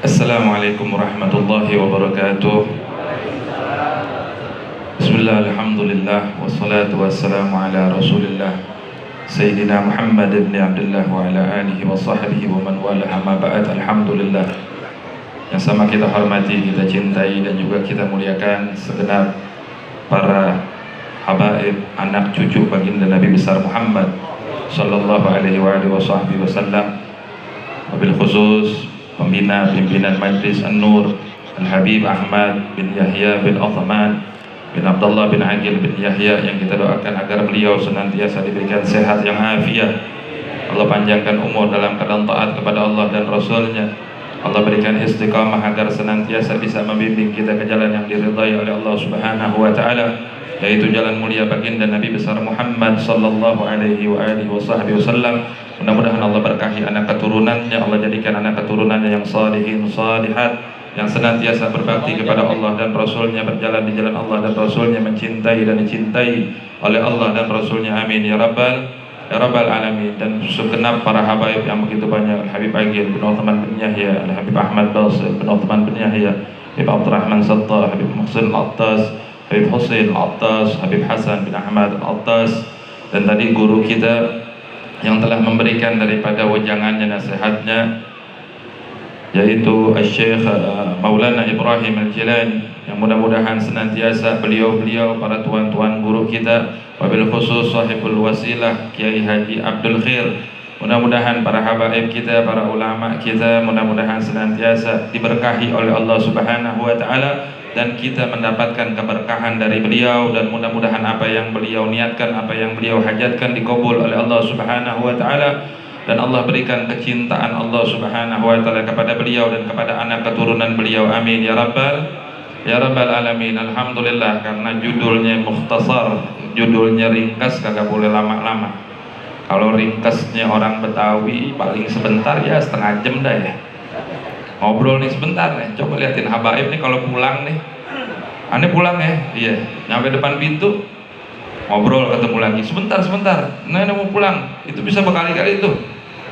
Assalamualaikum warahmatullahi wabarakatuh. Bismillah, alhamdulillah, wassalatu wassalamu ala rasulillah Sayyidina Muhammad ibn Abdullah wa ala alihi wa sahbihi wa man wala amma ba'd. Alhamdulillah, yang sama kita hormati, kita cintai, dan juga kita muliakan segenap para habaib, anak cucu baginda Nabi besar Muhammad sallallahu alaihi wa alihi wasallam, wabil khusus pembina pimpinan Majlis An-Nur Al-Habib Ahmad bin Yahya bin Uthman bin Abdullah bin Aqil bin Yahya, yang kita doakan agar beliau senantiasa diberikan sehat yang afiat. Allah panjangkan umur dalam keadaan taat kepada Allah dan Rasulnya. Allah berikan istiqamah agar senantiasa bisa membimbing kita ke jalan yang diridhai oleh Allah Subhanahu wa taala, yaitu jalan mulia baginda Nabi besar Muhammad sallallahu alaihi wa alihi wasallam. Mudah-mudahan Allah berkahi anak keturunannya, Allah jadikan anak keturunannya yang salihin salihat, yang senantiasa berbakti kepada Allah dan Rasulnya, berjalan di jalan Allah dan Rasulnya, mencintai dan dicintai oleh Allah dan Rasulnya. Amin ya rabbal alamin. Dan segenap para habaib yang begitu banyak, Al-Habib Aqil bin Uthman bin Yahya, Al-Habib Ahmad Basir bin Uthman bin Yahya, Habib Abdurrahman Sattar, Habib Muhsin Al-Attas, Habib Husain Al-Attas, Habib Hasan bin Ahmad Al-Attas, dan tadi guru kita yang telah memberikan daripada wejangannya, nasihatnya, yaitu Syekh Maulana Ibrahim Al-Jilani, yang mudah-mudahan senantiasa beliau-beliau para tuan-tuan guru kita, wabil khusus sahibul wasilah Kiai Haji Abdul Khair, mudah-mudahan para habaib kita, para ulama kita, mudah-mudahan senantiasa diberkahi oleh Allah Subhanahu wa taala, dan kita mendapatkan keberkahan dari beliau, dan mudah-mudahan apa yang beliau niatkan, apa yang beliau hajatkan dikabul oleh Allah Subhanahu wa taala, dan Allah berikan kecintaan Allah Subhanahu wa taala kepada beliau dan kepada anak keturunan beliau. Amin ya rabbal alamin. Alhamdulillah, karena judulnya mukhtasar, judulnya ringkas, kagak boleh lama-lama. Kalau ringkasnya orang Betawi paling sebentar ya setengah jam dah ya. Ngobrol nih sebentar nih, coba liatin habaib nih kalau pulang nih. Aneh pulang ya, iya, nyampe depan pintu ngobrol, ketemu lagi sebentar. Nah, mau pulang, itu bisa berkali-kali tuh.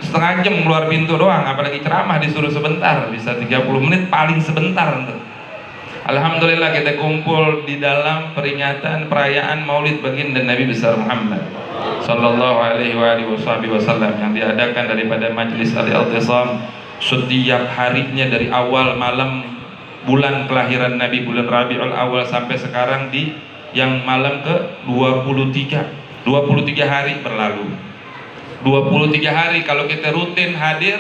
Setengah jam keluar pintu doang, apalagi ceramah disuruh sebentar, bisa 30 menit paling sebentar tuh. Alhamdulillah, kita kumpul di dalam peringatan perayaan Maulid baginda Nabi besar Muhammad sallallahu alaihi wasallam, yang diadakan daripada Majlis Al-I'tisam setiap harinya dari awal malam bulan kelahiran Nabi, bulan Rabiul Awal, sampai sekarang di yang malam ke 23 hari berlalu. 23 hari kalau kita rutin hadir,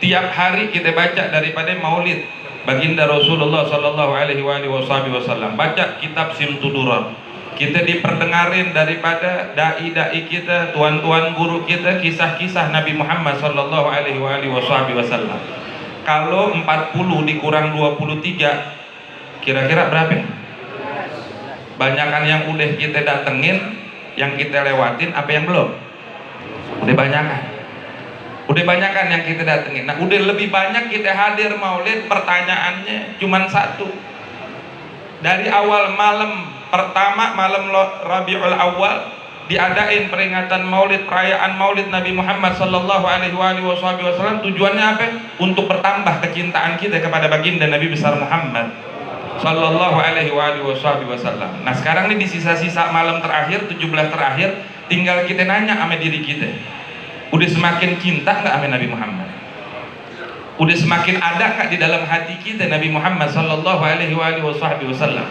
tiap hari kita baca daripada Maulid baginda Rasulullah sallallahu alaihi wasallam, baca kitab Simtudurar, kita diperdengarin daripada dai-dai kita, tuan-tuan guru kita, kisah-kisah Nabi Muhammad sallallahu alaihi wasallam. Kalau 40 dikurang 23 kira-kira berapa? Banyakan yang udah kita datengin, yang kita lewatin, apa yang belum? Udah banyakan yang kita datengin. Nah, udah lebih banyak kita hadir Maulid. Pertanyaannya cuman satu. Dari awal malam pertama, malam Rabiul Awal, diadain peringatan Maulid, perayaan Maulid Nabi Muhammad sallallahu alaihi wasallam. Tujuannya apa? Untuk bertambah kecintaan kita kepada baginda Nabi besar Muhammad sallallahu alaihi wasallam. Nah, sekarang nih di sisa-sisa malam terakhir, 17 terakhir, tinggal kita nanya sama diri kita, udah semakin cinta nggak sama Nabi Muhammad? Udah semakin ada nggak di dalam hati kita Nabi Muhammad sallallahu alaihi wasallam?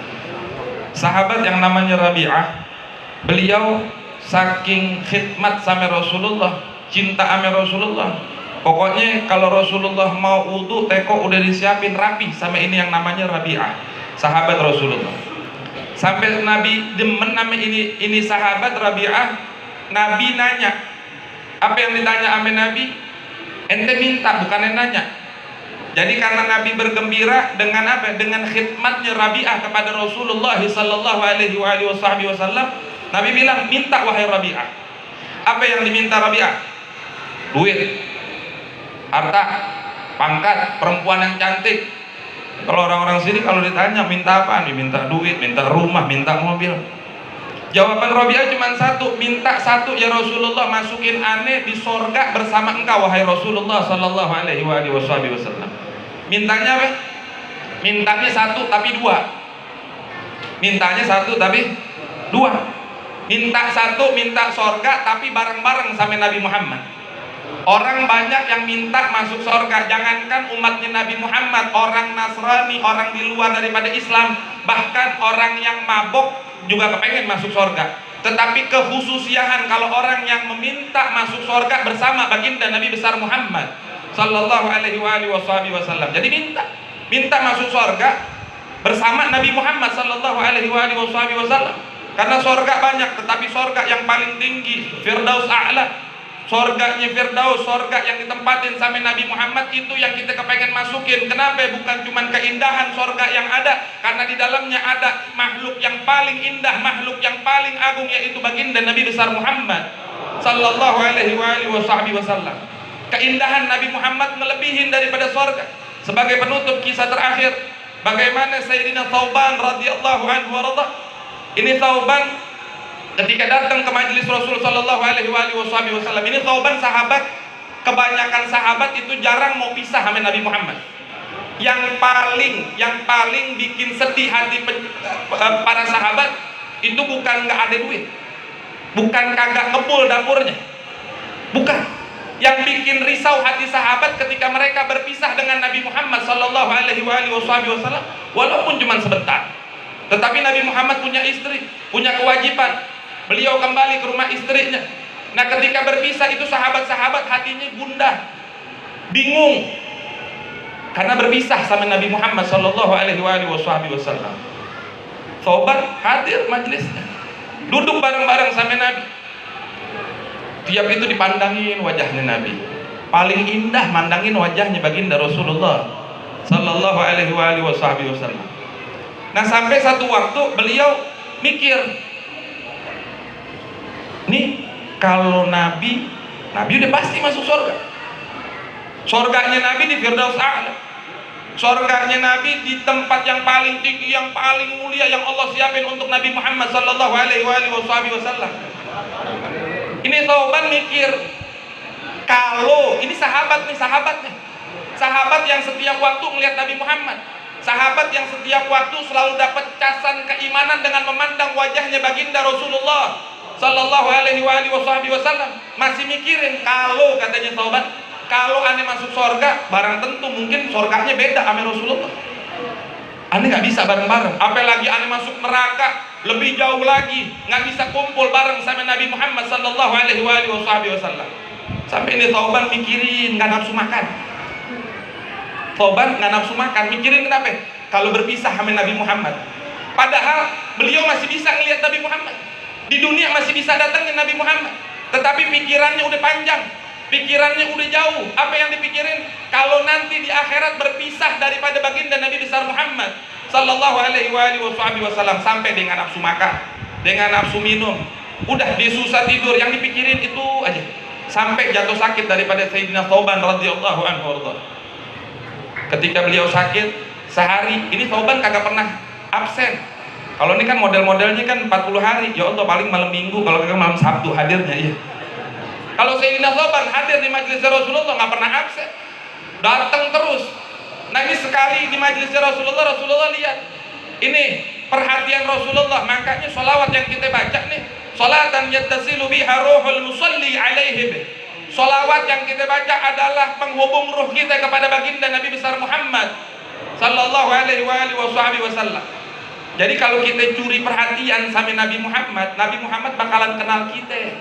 Sahabat yang namanya Rabi'ah, beliau saking khidmat sama Rasulullah, cinta sama Rasulullah, pokoknya kalau Rasulullah mau wudu, teko udah disiapin rapi sama ini yang namanya Rabi'ah, sahabat Rasulullah. Sampai Nabi demen nama ini sahabat Rabi'ah. Nabi nanya, apa yang ditanya sama Nabi? Ente minta, bukan yang nanya. Jadi karena Nabi bergembira dengan apa? Dengan khidmatnya Rabi'ah kepada Rasulullah sallallahu alaihi wasallam, Nabi bilang, minta wahai Rabi'ah. Apa yang diminta Rabi'ah? Duit, harta, pangkat, perempuan yang cantik. Kalau orang-orang sini kalau ditanya minta apa? Minta duit, minta rumah, minta mobil. Jawaban Rabi'ah cuma satu, minta satu, ya Rasulullah, masukin aneh di sorga bersama engkau wahai Rasulullah sallallahu alaihi wasallam. Mintanya apa? Mintanya satu tapi dua. Mintanya satu tapi dua. Minta satu, minta sorga tapi bareng-bareng sama Nabi Muhammad. Orang banyak yang minta masuk sorga, jangankan umatnya Nabi Muhammad, orang Nasrani, orang di luar daripada Islam, bahkan orang yang mabok juga kepengen masuk sorga. Tetapi kekhususian kalau orang yang meminta masuk sorga bersama baginda Nabi besar Muhammad Sallallahu Alaihi Wasallam. Jadi minta masuk sorga bersama Nabi Muhammad Sallallahu Alaihi Wasallam. Karena sorga banyak, tetapi sorga yang paling tinggi Firdaus A'la, sorganya Firdaus, sorga yang ditempatin sama Nabi Muhammad, itu yang kita kepengen masukin. Kenapa? Bukan cuma keindahan sorga yang ada, karena di dalamnya ada makhluk yang paling indah, makhluk yang paling agung, yaitu baginda Nabi besar Muhammad Sallallahu Alaihi Wasallam. Keindahan Nabi Muhammad melebihin daripada sorga. Sebagai penutup kisah terakhir, bagaimana Sayyidina Thauban radhiyallahu anhu warada. Ini Thauban ketika datang ke majelis Rasul Sallallahu Alaihi Wasallam. Ini Thauban sahabat, kebanyakan sahabat itu jarang mau pisah sama Nabi Muhammad. Yang paling bikin sedih hati para sahabat itu bukan nggak ada duit, bukan kagak ngebul dapurnya, bukan. Yang bikin risau hati sahabat ketika mereka berpisah dengan Nabi Muhammad Sallallahu Alaihi Wasallam, walaupun cuma sebentar. Tetapi Nabi Muhammad punya istri, punya kewajiban. Beliau kembali ke rumah istrinya. Nah, ketika berpisah itu sahabat-sahabat hatinya gundah, bingung, karena berpisah sama Nabi Muhammad Sallallahu Alaihi Wasallam. Thauban hadir majelisnya, duduk bareng-bareng sama Nabi. Tiap itu dipandangin wajahnya Nabi. Paling indah mandangin wajahnya baginda Rasulullah Sallallahu Alaihi Wasallam. Nah, sampai satu waktu beliau mikir, nih kalau Nabi udah pasti masuk surga. Surganya Nabi di Firdaus A'la, surganya Nabi di tempat yang paling tinggi, yang paling mulia, yang Allah siapin untuk Nabi Muhammad Sallallahu Alaihi Wasallam. Ini Thauban mikir, kalau ini sahabat yang setiap waktu melihat Nabi Muhammad, sahabat yang setiap waktu selalu dapat casan keimanan dengan memandang wajahnya baginda Rasulullah Sallallahu Alaihi Wasallam, masih mikirin, kalau katanya Thauban, kalau aneh masuk surga, barang tentu mungkin surganya beda sama Rasulullah. Aneh nggak bisa bareng-bareng, apalagi aneh masuk neraka, lebih jauh lagi, nggak bisa kumpul bareng sama Nabi Muhammad Sallallahu Alaihi Wasallam. Sampai ini Thauban mikirin, nggak nafsu makan. Thauban nggak nafsu makan, mikirin kenapa? Kalau berpisah sama Nabi Muhammad, padahal beliau masih bisa ngelihat Nabi Muhammad di dunia, masih bisa datangin Nabi Muhammad, tetapi pikirannya udah panjang, pikirannya udah jauh. Apa yang dipikirin? Kalau nanti di akhirat berpisah daripada baginda Nabi besar Muhammad Sallallahu Alaihi Wasallam, sampai dengan nafsu makan, dengan nafsu minum, udah dia susah tidur, yang dipikirin itu aja, sampai jatuh sakit daripada Sayyidina Thauban radhiyallahu anhu. Ketika beliau sakit sehari, ini Thauban kagak pernah absen. Kalau ini kan model-modelnya kan 40 hari, ya Allah paling malam Minggu, kalau kagak malam Sabtu hadirnya ya. Kalau Sayyidina Thauban hadir di majelis Rasulullah nggak pernah absen, datang terus. Nangis sekali di majelis Rasulullah, Rasulullah lihat, ini perhatian Rasulullah, makanya sholawat yang kita baca nih, sholatan yattasilu biha ruhul musalli alaihi bih. Sholawat yang kita baca adalah penghubung ruh kita kepada baginda Nabi besar Muhammad Sallallahu Alaihi Wasallam. Jadi kalau kita curi perhatian sama Nabi Muhammad bakalan kenal kita.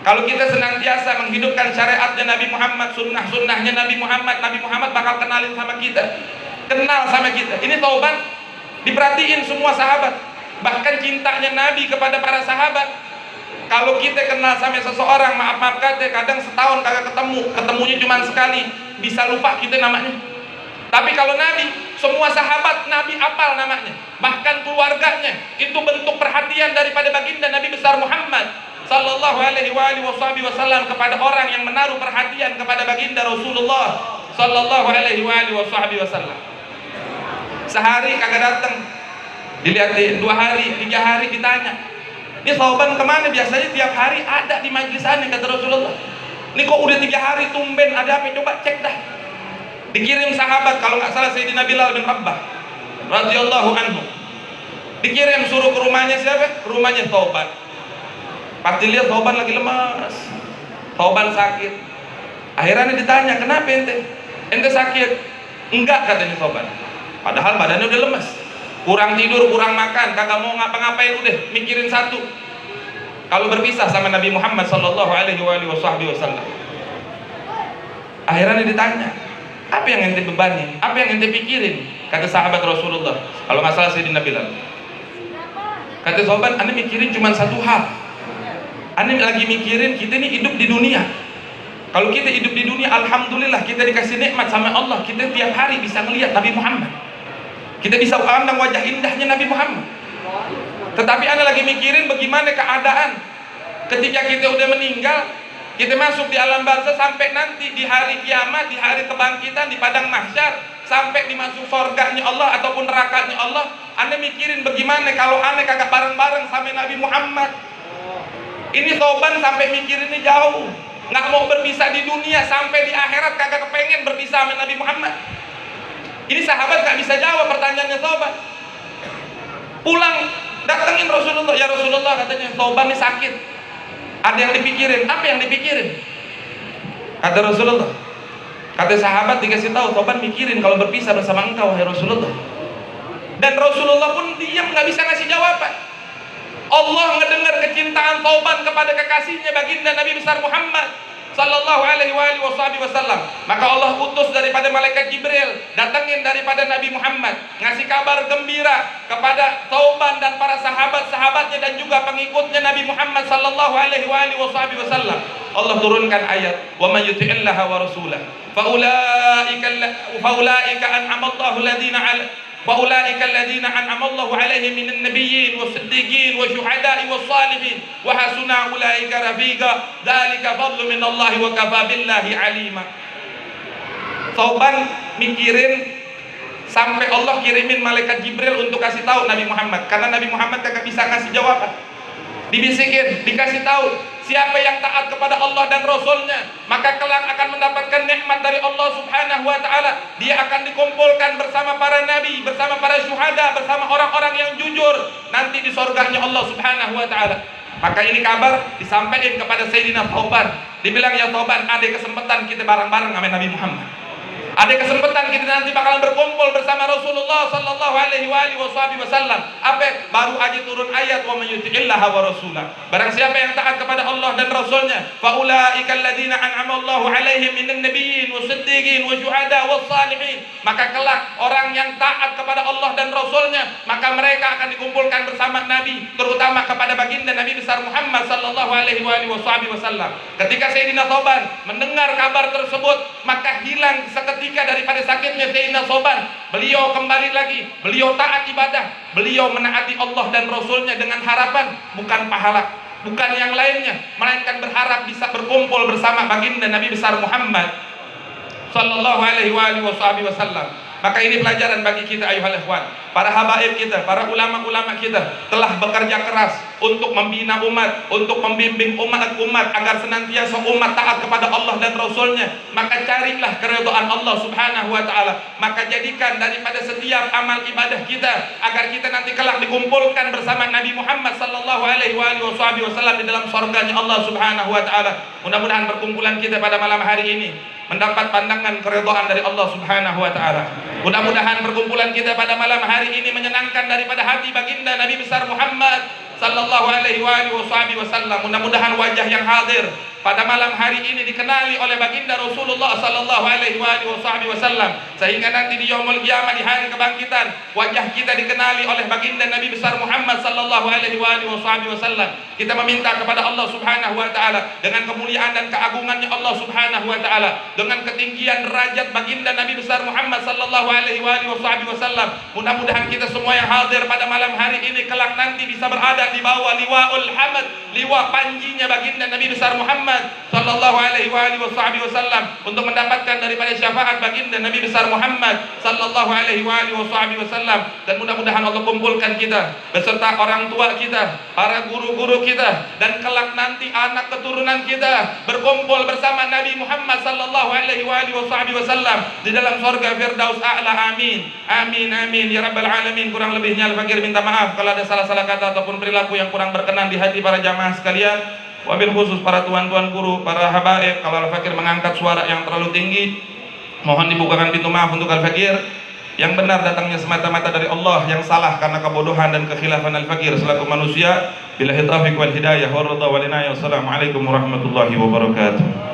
Kalau kita senantiasa menghidupkan syariatnya Nabi Muhammad, sunnah-sunnahnya Nabi Muhammad bakal kenalin sama kita, kenal sama kita. Ini Thauban diperhatiin semua sahabat, bahkan cintanya Nabi kepada para sahabat. Kalau kita kenal sama seseorang, maaf kata, kadang setahun kagak ketemunya cuma sekali, bisa lupa kita namanya. Tapi kalau Nabi, semua sahabat Nabi apal namanya, bahkan keluarganya. Itu bentuk perhatian daripada baginda Nabi besar Muhammad Sallallahu Alaihi Wasallam kepada orang yang menaruh perhatian kepada baginda Rasulullah Sallallahu Alaihi Wasallam. Sehari kagak datang, dilihatin, 2 hari, 3 hari ditanya, ini Thauban kemana? Biasanya tiap hari ada di majlis aneh, kata Rasulullah. Ini kok udah 3 hari tumben, ada apa? Coba cek dah. Dikirim sahabat, kalau nggak salah Sayyidina Bilal bin Rabah radhiyallahu anhu. Dikirim suruh ke rumahnya siapa? Rumahnya Thauban. Pas dilihat Thauban lagi lemas, Thauban sakit. Akhirnya ditanya, kenapa ente? Ente sakit? Enggak, katanya Thauban. Padahal badannya udah lemas, kurang tidur, kurang makan, kagak mau ngapa-ngapain, udah mikirin satu, kalau berpisah sama Nabi Muhammad sallallahu alaihi wasallam. Akhirnya ditanya, apa yang ente bebani? Apa yang ente pikirin? Kata sahabat Rasulullah, kalau nggak salah Sayyidina Bilal. Kata Thauban, ane mikirin cuma satu hal. Ane lagi mikirin kita ini hidup di dunia. Kalau kita hidup di dunia, alhamdulillah kita dikasih nikmat sama Allah. Kita tiap hari bisa melihat Nabi Muhammad. Kita bisa pandang wajah indahnya Nabi Muhammad. Tetapi ane lagi mikirin bagaimana keadaan ketika kita udah meninggal, kita masuk di alam barzah, sampai nanti di hari kiamat, di hari kebangkitan, di padang mahsyar, sampai dimasuk surganya Allah ataupun nerakanya Allah. Ane mikirin bagaimana kalau ane kagak bareng-bareng sama Nabi Muhammad. Ini Thauban sampai mikirinnya jauh, nggak mau berpisah di dunia, sampai di akhirat kagak kepengen berpisah sama Nabi Muhammad. Ini sahabat gak bisa jawab pertanyaannya Thauban. Pulang, datengin Rasulullah, ya Rasulullah, katanya Thauban ini sakit, ada yang dipikirin. Apa yang dipikirin? Kata Rasulullah, kata sahabat dikasih tahu, Thauban mikirin kalau berpisah bersama engkau, wahai Rasulullah. Dan Rasulullah pun diam, nggak bisa ngasih jawaban. Allah ngedengar kecintaan Thauban kepada kekasihnya baginda Nabi besar Muhammad sallallahu alaihi wasallam. Maka Allah utus daripada malaikat Jibril, datangin daripada Nabi Muhammad, ngasih kabar gembira kepada Thauban dan para sahabat-sahabatnya dan juga pengikutnya Nabi Muhammad sallallahu alaihi wasallam. Allah turunkan ayat, "Wa may yuti'illaha wa rasulahu faulaika an'amallahu alladziina 'ala فَأُولَٰئِكَ الَّذِينَ أَنْعَمَ اللَّهُ عَلَيْهِم مِّنَ النَّبِيِّينَ وَالصِّدِّيقِينَ وَالشُّهَدَاءِ وَالصَّالِحِينَ وَحَسُنَ أُولَٰئِكَ رَفِيقًا ذَلِكَ فَضْلٌ مِّنَ اللَّهِ وَكَفَىٰ بِاللَّهِ عَلِيمًا." Thauban mikirin sampai Allah kirimin malaikat Jibril untuk kasih tahu Nabi Muhammad, karena Nabi Muhammad kagak bisa ngasih jawaban. Dibisikin, dikasih tahu, siapa yang taat kepada Allah dan Rasulnya, maka kelak akan mendapatkan nikmat dari Allah subhanahu wa ta'ala. Dia akan dikumpulkan bersama para nabi, bersama para syuhada, bersama orang-orang yang jujur nanti di surganya Allah subhanahu wa ta'ala. Maka ini kabar disampaikan kepada Sayyidina Thauban. Dibilang, ya Thauban, ada kesempatan kita bareng-bareng sama Nabi Muhammad. Ada kesempatan kita nanti bakalan berkumpul bersama Rasulullah sallallahu alaihi wasallam. Apa? Baru aja turun ayat, "Wa may yuti'illaha wa rasulahu." Barang siapa yang taat kepada Allah dan Rasulnya, fa ulaika alladziina an'ama Allahu 'alaihim minan nabiyyin wasiddiqin wasyuhada wassalihin. Maka kelak orang yang taat kepada Allah dan Rasulnya, maka mereka akan dikumpulkan bersama Nabi, terutama kepada baginda Nabi besar Muhammad sallallahu alaihi wasallam. Ketika Sayyidina Thauban mendengar kabar tersebut, maka hilang seketika daripada sakitnya Sayyidina Thauban. Beliau kembali lagi, beliau taat ibadah, beliau menaati Allah dan Rasulnya dengan harapan bukan pahala, bukan yang lainnya, melainkan berharap bisa berkumpul bersama baginda Nabi besar Muhammad sallallahu alaihi wasallam. Maka ini pelajaran bagi kita ayuhal ikhwan. Para habaib kita, para ulama-ulama kita telah bekerja keras untuk membina umat, untuk membimbing umat agar senantiasa umat taat kepada Allah dan Rasulnya. Maka carilah keridhaan Allah subhanahu wa ta'ala. Maka jadikan daripada setiap amal ibadah kita agar kita nanti kelak dikumpulkan bersama Nabi Muhammad sallallahu alaihi wasallam di dalam surganya Allah subhanahu wa ta'ala. Mudah-mudahan perkumpulan kita pada malam hari ini mendapat pandangan keridhaan dari Allah subhanahu wa ta'ala. Mudah-mudahan perkumpulan kita pada malam hari ini menyenangkan daripada hati baginda Nabi besar Muhammad sallallahu alaihi wasallam. Mudah-mudahan wajah yang hadir pada malam hari ini dikenali oleh baginda Rasulullah sallallahu alaihi wasallam, sehingga nanti di yaumul qiyamah, di hari kebangkitan, wajah kita dikenali oleh baginda Nabi besar Muhammad sallallahu alaihi wasallam. Kita meminta kepada Allah subhanahu wa ta'ala dengan kemuliaan dan keagungannya Allah subhanahu wa ta'ala, dengan ketinggian derajat baginda Nabi besar Muhammad sallallahu alaihi wasallam, mudah-mudahan kita semua yang hadir pada malam hari ini kelak nanti bisa berada di bawah liwaul hamd, liwa panjinya baginda Nabi besar Muhammad sallallahu alaihi wasallam, untuk mendapatkan daripada syafaat baginda Nabi besar besar Muhammad sallallahu alaihi wasallam. Dan mudah-mudahan Allah kumpulkan kita beserta orang tua kita, para guru-guru kita, dan kelak nanti anak keturunan kita berkumpul bersama Nabi Muhammad sallallahu alaihi wasallam di dalam surga Firdaus A'la. Amin. Amin amin ya rabbal alamin. Kurang lebihnya Al-Fakir minta maaf kalau ada salah-salah kata ataupun perilaku yang kurang berkenan di hati para jamaah sekalian. Wabil khusus para tuan-tuan guru, para habaib, kalau Al-Fakir mengangkat suara yang terlalu tinggi, mohon dibukakan pintu maaf untuk Al-Fakir. Yang benar datangnya semata-mata dari Allah, yang salah karena kebodohan dan kekhilafan Al-Fakir selaku manusia. Billahi taufiq wal hidayah wa ridha wal inayah. Wassalamualaikum warahmatullahi wabarakatuh.